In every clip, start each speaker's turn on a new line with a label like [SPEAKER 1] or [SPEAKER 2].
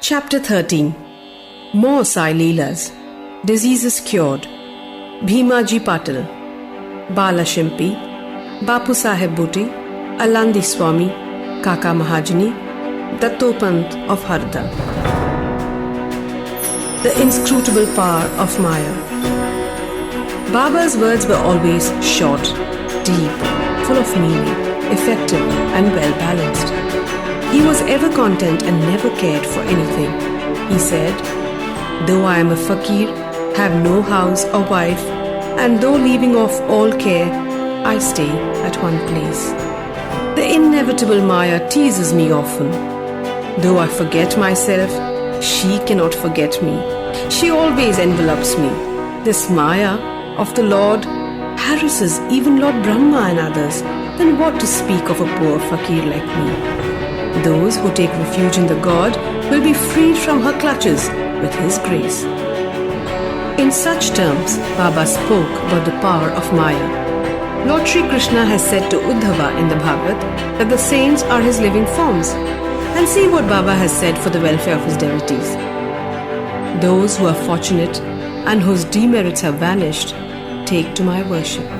[SPEAKER 1] Chapter 13 More Sai Leelas. Diseases cured. Bhimaji Patil, Bala Shimpi, Bapu Sahib Bhuti, Alandi Swami, Kaka Mahajani, Dattopant of Harda. The inscrutable power of Maya. Baba's words were always short, deep, full of meaning, effective and well balanced. He was ever content and never cared for anything. He said, "Though I am a fakir, have no house or wife, and though leaving off all care, I stay at one place. The inevitable Maya teases me often. Though I forget myself, she cannot forget me. She always envelops me. This Maya of the Lord harasses even Lord Brahma and others. Then what to speak of a poor fakir like me? Those who take refuge in the God will be freed from her clutches with His grace." In such terms, Baba spoke about the power of Maya. Lord Sri Krishna has said to Uddhava in the Bhagavad that the saints are His living forms. And see what Baba has said for the welfare of His devotees. "Those who are fortunate and whose demerits have vanished, take to my worship.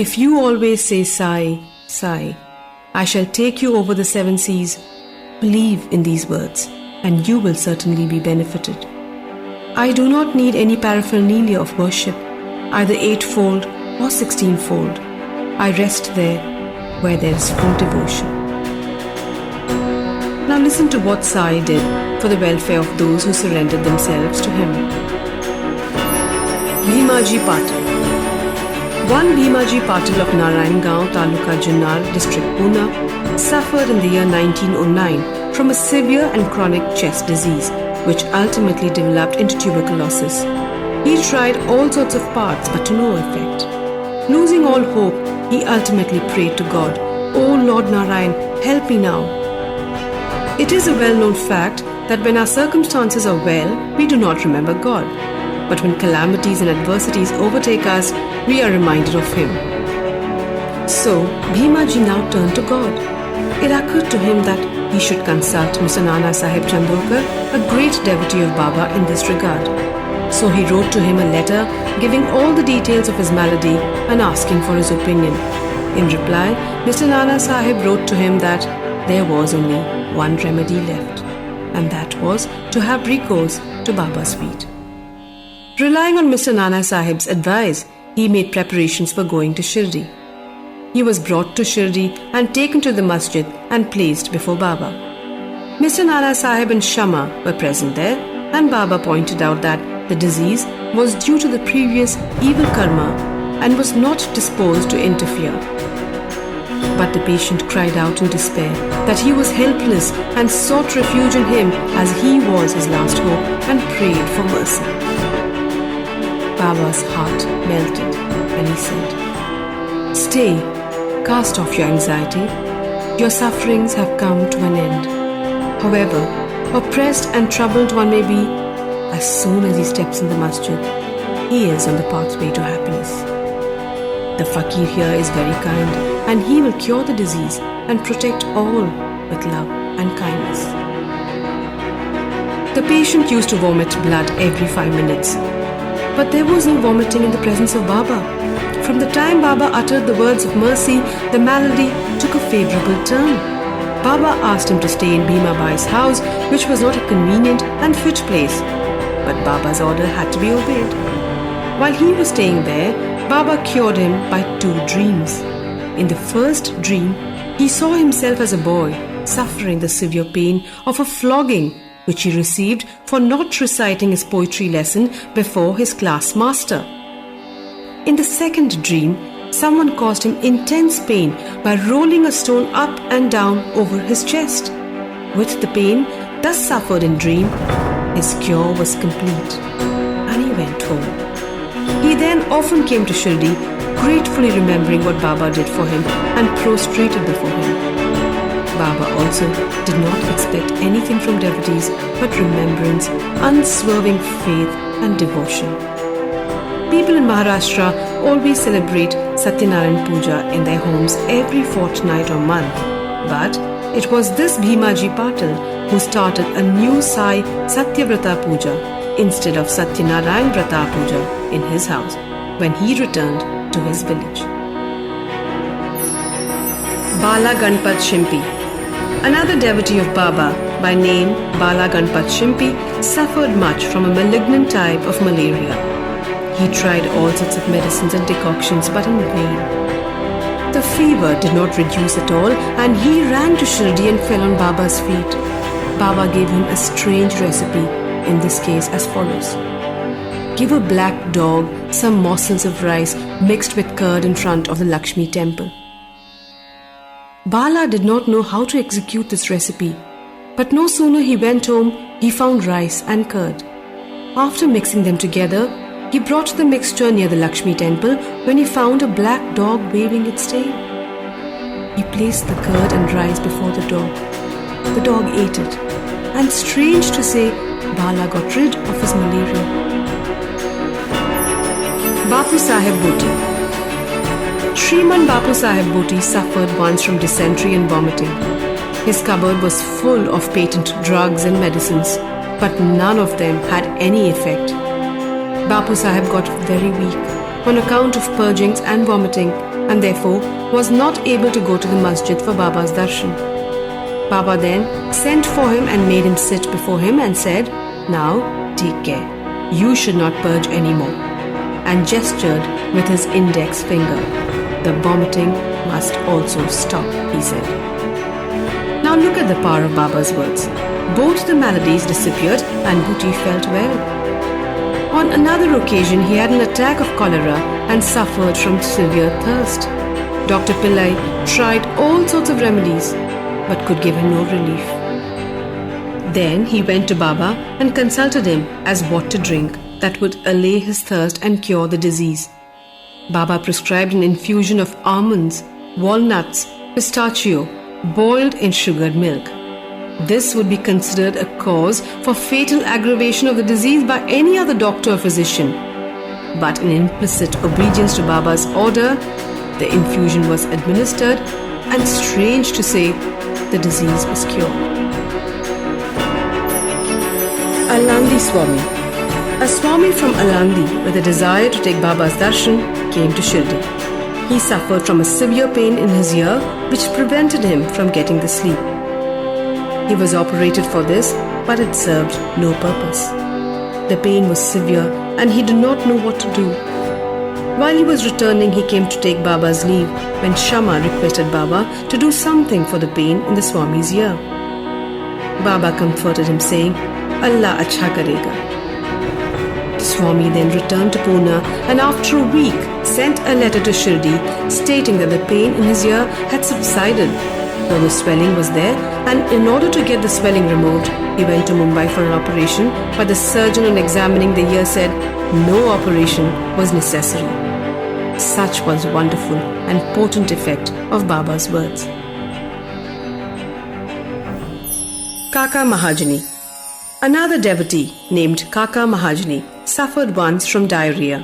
[SPEAKER 1] If you always say Sai, Sai, I shall take you over the 7 seas. Believe in these words, and you will certainly be benefited. I do not need any paraphernalia of worship, either 8-fold or 16-fold. I rest there where there is full devotion." Now listen to what Sai did for the welfare of those who surrendered themselves to him. Bhimaji Patil. One Bhimaji Patil of Narayangaon, Taluka Junnar, District Pune, suffered in the year 1909 from a severe and chronic chest disease, which ultimately developed into tuberculosis. He tried all sorts of paths, but to no effect. Losing all hope, he ultimately prayed to God, "Oh Lord Narayan, help me now." It is a well-known fact that when our circumstances are well, we do not remember God. But when calamities and adversities overtake us, we are reminded of Him. So, Bhimaji now turned to God. It occurred to him that he should consult Mr. Nana Sahib Chandorkar, a great devotee of Baba in this regard. So he wrote to him a letter giving all the details of his malady and asking for his opinion. In reply, Mr. Nana Sahib wrote to him that there was only one remedy left, and that was to have recourse to Baba's feet. Relying on Mr. Nana Sahib's advice, he made preparations for going to Shirdi. He was brought to Shirdi and taken to the masjid and placed before Baba. Mr. Nana Sahib and Shama were present there, and Baba pointed out that the disease was due to the previous evil karma and was not disposed to interfere. But the patient cried out in despair that he was helpless and sought refuge in him as he was his last hope and prayed for mercy. Baba's heart melted and he said, "Stay, cast off your anxiety. Your sufferings have come to an end. However oppressed and troubled one may be, as soon as he steps in the masjid, he is on the pathway to happiness. The fakir here is very kind, and he will cure the disease and protect all with love and kindness." The patient used to vomit blood every 5 minutes. But there was no vomiting in the presence of Baba. From the time Baba uttered the words of mercy, the malady took a favourable turn. Baba asked him to stay in Bhima Bai's house, which was not a convenient and fit place. But Baba's order had to be obeyed. While he was staying there, Baba cured him by 2 dreams. In the first dream, he saw himself as a boy suffering the severe pain of a flogging which he received for not reciting his poetry lesson before his class master. In the second dream, someone caused him intense pain by rolling a stone up and down over his chest. With the pain thus suffered in dream, his cure was complete, and he went home. He then often came to Shirdi, gratefully remembering what Baba did for him and prostrated before him. Baba also did not expect anything from devotees but remembrance, unswerving faith and devotion. People in Maharashtra always celebrate Satyanarayan Puja in their homes every fortnight or month, but It was this Bhimaji Patil who started a new Sai Satcharitra Puja instead of Satyanarayan Vrata Puja in his house when he returned to his village. Bala Ganpat Shimpi. Another devotee of Baba by name Bala Ganpat Shimpi suffered much from a malignant type of malaria. He tried all sorts of medicines and decoctions, but in vain. The fever did not reduce at all, and he ran to Shirdi and fell on Baba's feet. Baba gave him a strange recipe, in this case as follows. Give a black dog some morsels of rice mixed with curd in front of the Lakshmi temple. Bala did not know how to execute this recipe, but no sooner he went home, he found rice and curd. After mixing them together, he brought the mixture near the Lakshmi temple when he found a black dog waving its tail. He placed the curd and rice before the dog. The dog ate it, and strange to say, Bala got rid of his malaria. Bapu Sahib Bhoti. Shriman Bapu Sahib Bhoti suffered once from dysentery and vomiting. His cupboard was full of patent drugs and medicines, but none of them had any effect. Bapu Sahib got very weak on account of purgings and vomiting, and therefore was not able to go to the masjid for Baba's darshan. Baba then sent for him and made him sit before him and said, "Now take care, you should not purge anymore," and gestured with his index finger. "The vomiting must also stop," he said. Now look at the power of Baba's words. Both the maladies disappeared and Bhuti felt well. On another occasion, he had an attack of cholera and suffered from severe thirst. Dr. Pillai tried all sorts of remedies, but could give him no relief. Then he went to Baba and consulted him as what to drink that would allay his thirst and cure the disease. Baba prescribed an infusion of almonds, walnuts, pistachio, boiled in sugared milk. This would be considered a cause for fatal aggravation of the disease by any other doctor or physician. But in implicit obedience to Baba's order, the infusion was administered, and strange to say, the disease was cured. Alandi Swami. A Swami from Alandi with a desire to take Baba's darshan came to Shirdi. He suffered from a severe pain in his ear which prevented him from getting the sleep. He was operated for this, but it served no purpose. The pain was severe and he did not know what to do. While he was returning, he came to take Baba's leave when Shama requested Baba to do something for the pain in the Swami's ear. Baba comforted him saying, "Allah achha karega." The Swami then returned to Pune and after a week sent a letter to Shirdi stating that the pain in his ear had subsided, though the swelling was there, and in order to get the swelling removed, he went to Mumbai for an operation, but the surgeon on examining the ear said no operation was necessary. Such was wonderful and potent effect of Baba's words. Kaka Mahajani. Another devotee named Kaka Mahajani suffered once from diarrhea.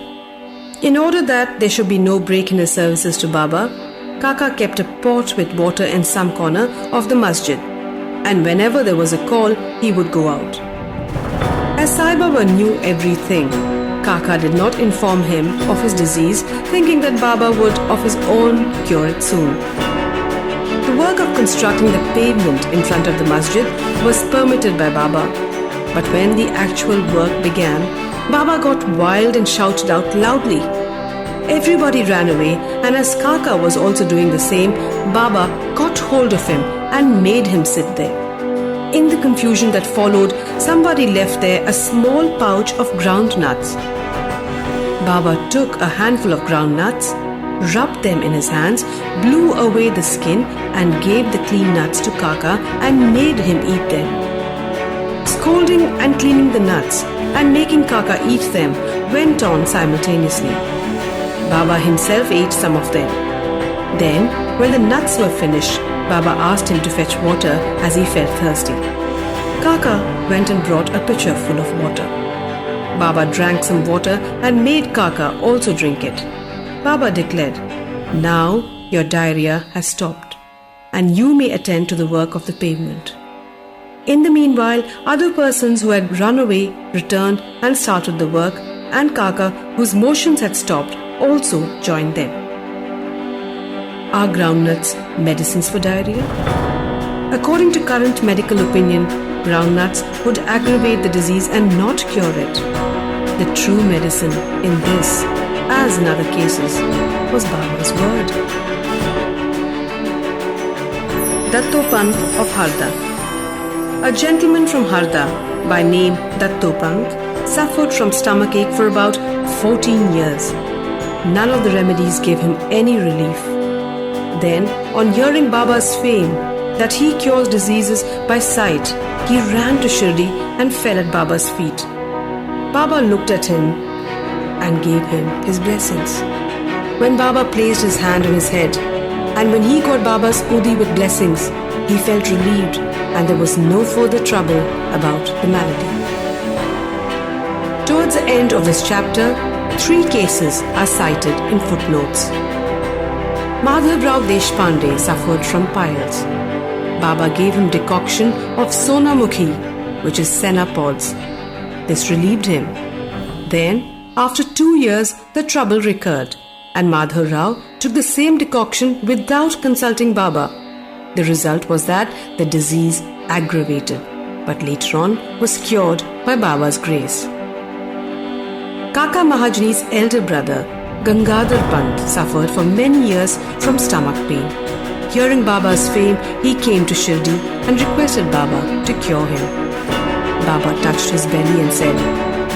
[SPEAKER 1] In order that there should be no break in his services to Baba, Kaka kept a pot with water in some corner of the masjid, and whenever there was a call, he would go out. As SaiBaba knew everything, Kaka did not inform him of his disease, thinking that Baba would of his own cure it soon. The work of constructing the pavement in front of the masjid was permitted by Baba, but when the actual work began, Baba got wild and shouted out loudly. Everybody ran away, and as Kaka was also doing the same, Baba got hold of him and made him sit there. In the confusion that followed, somebody left there a small pouch of ground nuts. Baba took a handful of ground nuts, rubbed them in his hands, blew away the skin, and gave the clean nuts to Kaka and made him eat them. Scolding and cleaning the nuts and making Kaka eat them went on simultaneously. Baba himself ate some of them. Then, when the nuts were finished, Baba asked him to fetch water as he felt thirsty. Kaka went and brought a pitcher full of water. Baba drank some water and made Kaka also drink it. Baba declared, "Now your diarrhea has stopped." and you may attend to the work of the pavement." In the meanwhile, other persons who had run away returned and started the work, and Kaka, whose motions had stopped, also joined them. Are groundnuts medicines for diarrhea? According to current medical opinion, groundnuts would aggravate the disease and not cure it. The true medicine in this, as in other cases, was Baba's word. Dattopant of Harda. A gentleman from Harda by name Dattopant suffered from stomachache for about 14 years. None of the remedies gave him any relief. Then, on hearing Baba's fame that he cures diseases by sight, he ran to Shirdi and fell at Baba's feet. Baba looked at him and gave him his blessings. When Baba placed his hand on his head, and when he got Baba's udi with blessings, he felt relieved and there was no further trouble about the malady. Towards the end of this chapter, 3 cases are cited in footnotes. Madhav Rao Deshpande suffered from piles. Baba gave him decoction of sonamukhi, which is senna pods. This relieved him. Then, after 2 years, the trouble recurred, and Madhav Rao took the same decoction without consulting Baba. The result was that the disease aggravated, but later on was cured by Baba's grace. Kaka Mahajani's elder brother, Gangadhar Pant, suffered for many years from stomach pain. Hearing Baba's fame, he came to Shirdi and requested Baba to cure him. Baba touched his belly and said,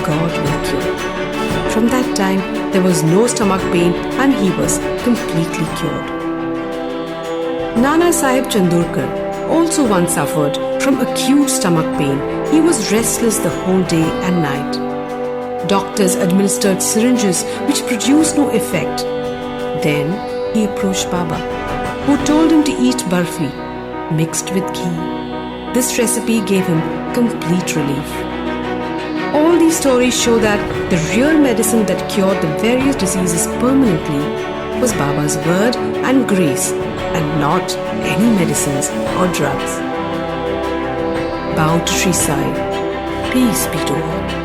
[SPEAKER 1] "God will cure." From that time, there was no stomach pain and he was completely cured. Nana Sahib Chandorkar also once suffered from acute stomach pain. He was restless the whole day and night. Doctors administered syringes which produced no effect. Then he approached Baba, who told him to eat barfi mixed with ghee. This recipe gave him complete relief. All these stories show that the real medicine that cured the various diseases permanently was Baba's word and grace, and not any medicines or drugs. Bow to Sri Sai. Peace be to all.